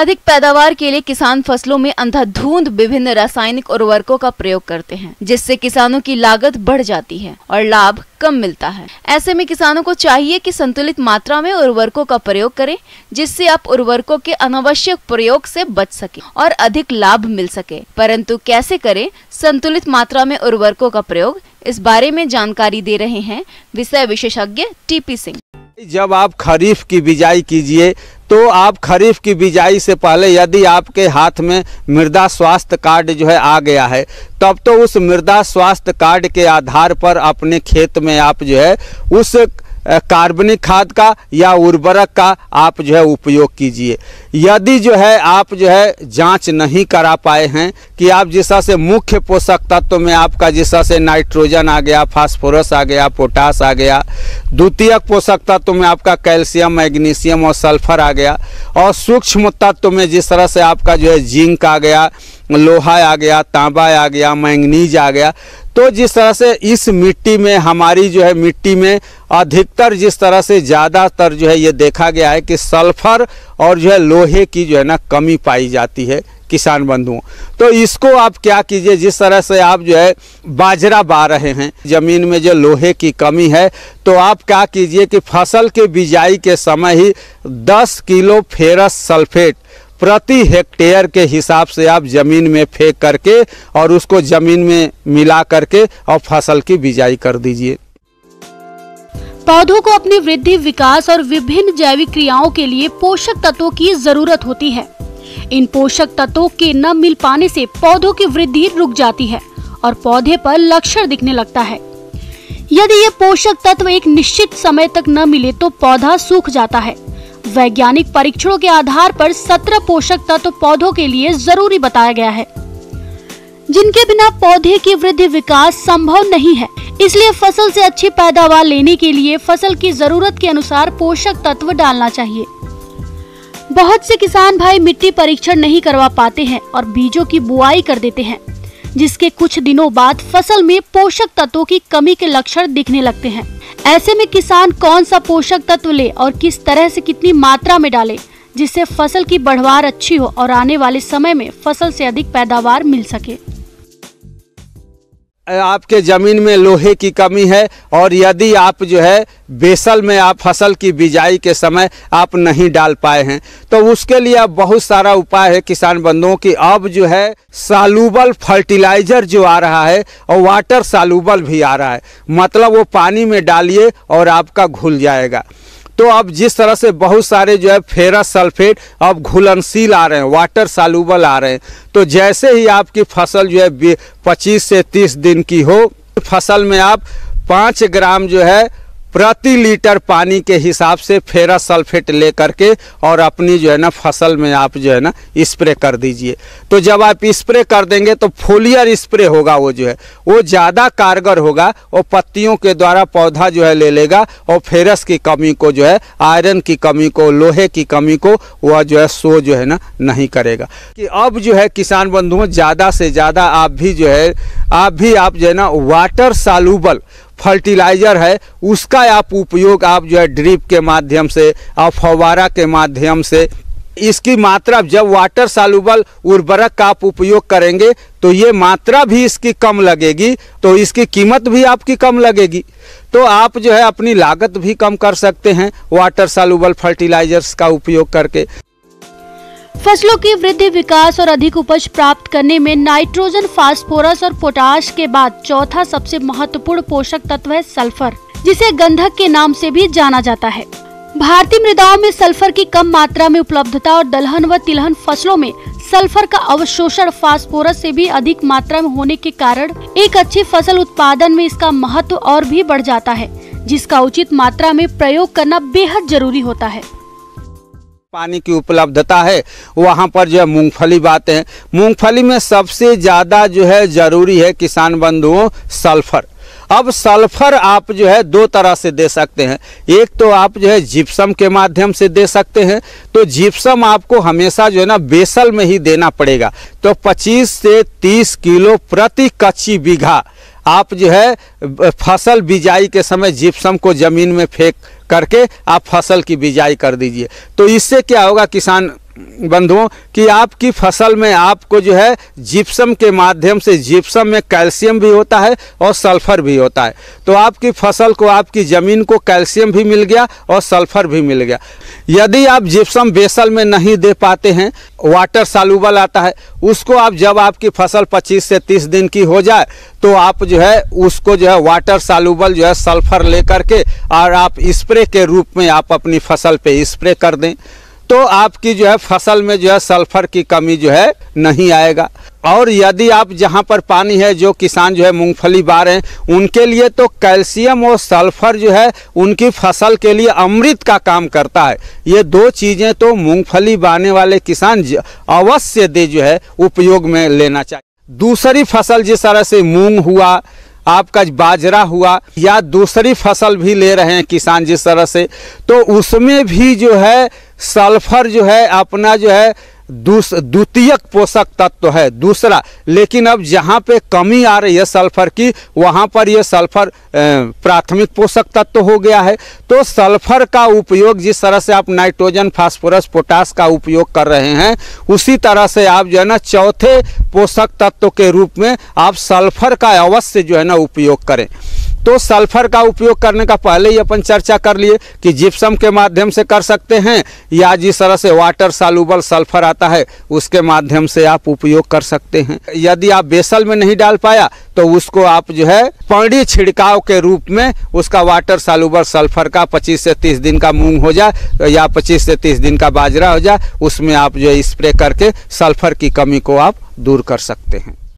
अधिक पैदावार के लिए किसान फसलों में अंधाधुंध विभिन्न रासायनिक उर्वरकों का प्रयोग करते हैं, जिससे किसानों की लागत बढ़ जाती है और लाभ कम मिलता है। ऐसे में किसानों को चाहिए कि संतुलित मात्रा में उर्वरकों का प्रयोग करें, जिससे आप उर्वरकों के अनावश्यक प्रयोग से बच सके और अधिक लाभ मिल सके। परंतु कैसे करें संतुलित मात्रा में उर्वरकों का प्रयोग, इस बारे में जानकारी दे रहे हैं विषय विशेषज्ञ टीपी सिंह। जब आप खरीफ की बिजाई कीजिए तो आप खरीफ की बिजाई से पहले यदि आपके हाथ में मृदा स्वास्थ्य कार्ड जो है आ गया है, तब तो उस मृदा स्वास्थ्य कार्ड के आधार पर अपने खेत में आप जो है उस कार्बनिक खाद का या उर्वरक का आप जो है उपयोग कीजिए। यदि जो है आप जो है जांच नहीं करा पाए हैं कि आप जिस तरह से मुख्य पोषक तत्व में आपका जिस तरह से नाइट्रोजन आ गया, फास्फोरस आ गया, पोटास आ गया, द्वितीयक पोषक तत्व में आपका कैल्शियम, मैग्नीशियम और सल्फर आ गया, और सूक्ष्म तत्व में जिस तरह से आपका जो है जिंक आ गया, लोहा आ गया, तांबा आ गया, मैंगनीज आ गया, तो जिस तरह से इस मिट्टी में हमारी जो है मिट्टी में अधिकतर जिस तरह से ज़्यादातर जो है ये देखा गया है कि सल्फर और जो है लोहे की जो है ना कमी पाई जाती है किसान बंधुओं। तो इसको आप क्या कीजिए, जिस तरह से आप जो है बाजरा बा रहे हैं, ज़मीन में जो लोहे की कमी है, तो आप क्या कीजिए कि फसल के बिजाई के समय ही 10 किलो फेरस सल्फेट प्रति हेक्टेयर के हिसाब से आप जमीन में फेंक करके और उसको जमीन में मिला करके और फसल की बिजाई कर दीजिए। पौधों को अपनी वृद्धि, विकास और विभिन्न जैविक क्रियाओं के लिए पोषक तत्वों की जरूरत होती है। इन पोषक तत्वों के न मिल पाने से पौधों की वृद्धि रुक जाती है और पौधे पर लक्षण दिखने लगता है। यदि ये पोषक तत्व एक निश्चित समय तक न मिले तो पौधा सूख जाता है। वैज्ञानिक परीक्षणों के आधार पर 17 पोषक तत्व पौधों के लिए जरूरी बताया गया है, जिनके बिना पौधे की वृद्धि विकास संभव नहीं है। इसलिए फसल से अच्छी पैदावार लेने के लिए फसल की जरूरत के अनुसार पोषक तत्व डालना चाहिए। बहुत से किसान भाई मिट्टी परीक्षण नहीं करवा पाते हैं और बीजों की बुआई कर देते हैं, जिसके कुछ दिनों बाद फसल में पोषक तत्वों की कमी के लक्षण दिखने लगते हैं। ऐसे में किसान कौन सा पोषक तत्व ले और किस तरह से कितनी मात्रा में डाले, जिससे फसल की बढ़वार अच्छी हो और आने वाले समय में फसल से अधिक पैदावार मिल सके। आपके ज़मीन में लोहे की कमी है और यदि आप जो है बेसल में आप फसल की बिजाई के समय आप नहीं डाल पाए हैं, तो उसके लिए अब बहुत सारा उपाय है किसान बंधुओं की। अब जो है सालुबल फर्टिलाइजर जो आ रहा है और वाटर सालुबल भी आ रहा है, मतलब वो पानी में डालिए और आपका घुल जाएगा। तो अब जिस तरह से बहुत सारे जो है फेरस सल्फेट अब घुलनशील आ रहे हैं, वाटर सालुबल आ रहे हैं, तो जैसे ही आपकी फसल जो है 25 से 30 दिन की हो, फसल में आप 5 ग्राम जो है प्रति लीटर पानी के हिसाब से फेरस सल्फेट ले करके और अपनी जो है ना फसल में आप जो है ना स्प्रे कर दीजिए। तो जब आप स्प्रे कर देंगे तो फोलियर स्प्रे होगा, वो जो है वो ज़्यादा कारगर होगा और पत्तियों के द्वारा पौधा जो है ले लेगा और फेरस की कमी को जो है, आयरन की कमी को, लोहे की कमी को वह जो है सो जो है ना नहीं करेगा। कि अब जो है किसान बंधुओं ज़्यादा से ज़्यादा आप भी जो है ना वाटर सालुबल फर्टिलाइजर है उसका आप उपयोग आप जो है ड्रिप के माध्यम से और फव्वारा के माध्यम से, इसकी मात्रा जब वाटर सालुबल उर्वरक का आप उपयोग करेंगे तो ये मात्रा भी इसकी कम लगेगी, तो इसकी कीमत भी आपकी कम लगेगी। तो आप जो है अपनी लागत भी कम कर सकते हैं वाटर सालुबल फर्टिलाइजर्स का उपयोग करके। फसलों की वृद्धि, विकास और अधिक उपज प्राप्त करने में नाइट्रोजन, फास्फोरस और पोटाश के बाद चौथा सबसे महत्वपूर्ण पोषक तत्व है सल्फर, जिसे गंधक के नाम से भी जाना जाता है। भारतीय मृदाओं में सल्फर की कम मात्रा में उपलब्धता और दलहन व तिलहन फसलों में सल्फर का अवशोषण फास्फोरस से भी अधिक मात्रा में होने के कारण एक अच्छी फसल उत्पादन में इसका महत्व और भी बढ़ जाता है, जिसका उचित मात्रा में प्रयोग करना बेहद जरूरी होता है। पानी की उपलब्धता है वहाँ पर जो है मूंगफली बाते हैं। मूंगफली में सबसे ज़्यादा जो है ज़रूरी है किसान बंधुओं सल्फर। अब सल्फर आप जो है 2 तरह से दे सकते हैं। एक तो आप जो है जिप्सम के माध्यम से दे सकते हैं, तो जिप्सम आपको हमेशा जो है ना बेसल में ही देना पड़ेगा। तो 25 से 30 किलो प्रति कच्ची बीघा आप जो है फसल बिजाई के समय जिप्सम को ज़मीन में फेंक करके आप फसल की बिजाई कर दीजिए। तो इससे क्या होगा, किसान बंधुओं कि आपकी फसल में आपको जो है जिप्सम के माध्यम से, जिप्सम में कैल्शियम भी होता है और सल्फर भी होता है, तो आपकी फसल को, आपकी ज़मीन को कैल्शियम भी मिल गया और सल्फर भी मिल गया। यदि आप जिप्सम बेसल में नहीं दे पाते हैं, वाटर सालुबल आता है, उसको आप जब आपकी फसल 25 से 30 दिन की हो जाए तो आप जो है उसको जो है वाटर सालुबल जो है सल्फर लेकर के और आप स्प्रे के रूप में आप अपनी फसल पे स्प्रे कर दें, तो आपकी जो है फसल में जो है सल्फर की कमी जो है नहीं आएगा। और यदि आप जहां पर पानी है, जो किसान जो है मूंगफली बा रहे हैं, उनके लिए तो कैल्शियम और सल्फर जो है उनकी फसल के लिए अमृत का काम करता है। ये दो चीज़ें तो मूंगफली बाने वाले किसान अवश्य दे जो है उपयोग में लेना चाहिए। दूसरी फसल जिस तरह से मूंग हुआ, आपका बाजरा हुआ, या दूसरी फसल भी ले रहे हैं किसान जिस तरह से, तो उसमें भी जो है सल्फर जो है अपना जो है द्वितीयक पोषक तत्व है दूसरा, लेकिन अब जहाँ पे कमी आ रही है सल्फर की, वहाँ पर ये सल्फर प्राथमिक पोषक तत्व हो गया है। तो सल्फर का उपयोग जिस तरह से आप नाइट्रोजन, फास्फोरस, पोटास का उपयोग कर रहे हैं, उसी तरह से आप जो है ना चौथे पोषक तत्व के रूप में आप सल्फर का अवश्य जो है ना उपयोग करें। तो सल्फर का उपयोग करने का पहले ही अपन चर्चा कर लिए कि जिप्सम के माध्यम से कर सकते हैं, या जिस तरह से वाटर सालुबल सल्फर आता है उसके माध्यम से आप उपयोग कर सकते हैं। यदि आप बेसल में नहीं डाल पाया तो उसको आप जो है पानी छिड़काव के रूप में उसका वाटर सालुबल सल्फर का 25 से 30 दिन का मूंग हो जाए या 25 से 30 दिन का बाजरा हो जाए, उसमें आप जो है स्प्रे करके सल्फर की कमी को आप दूर कर सकते हैं।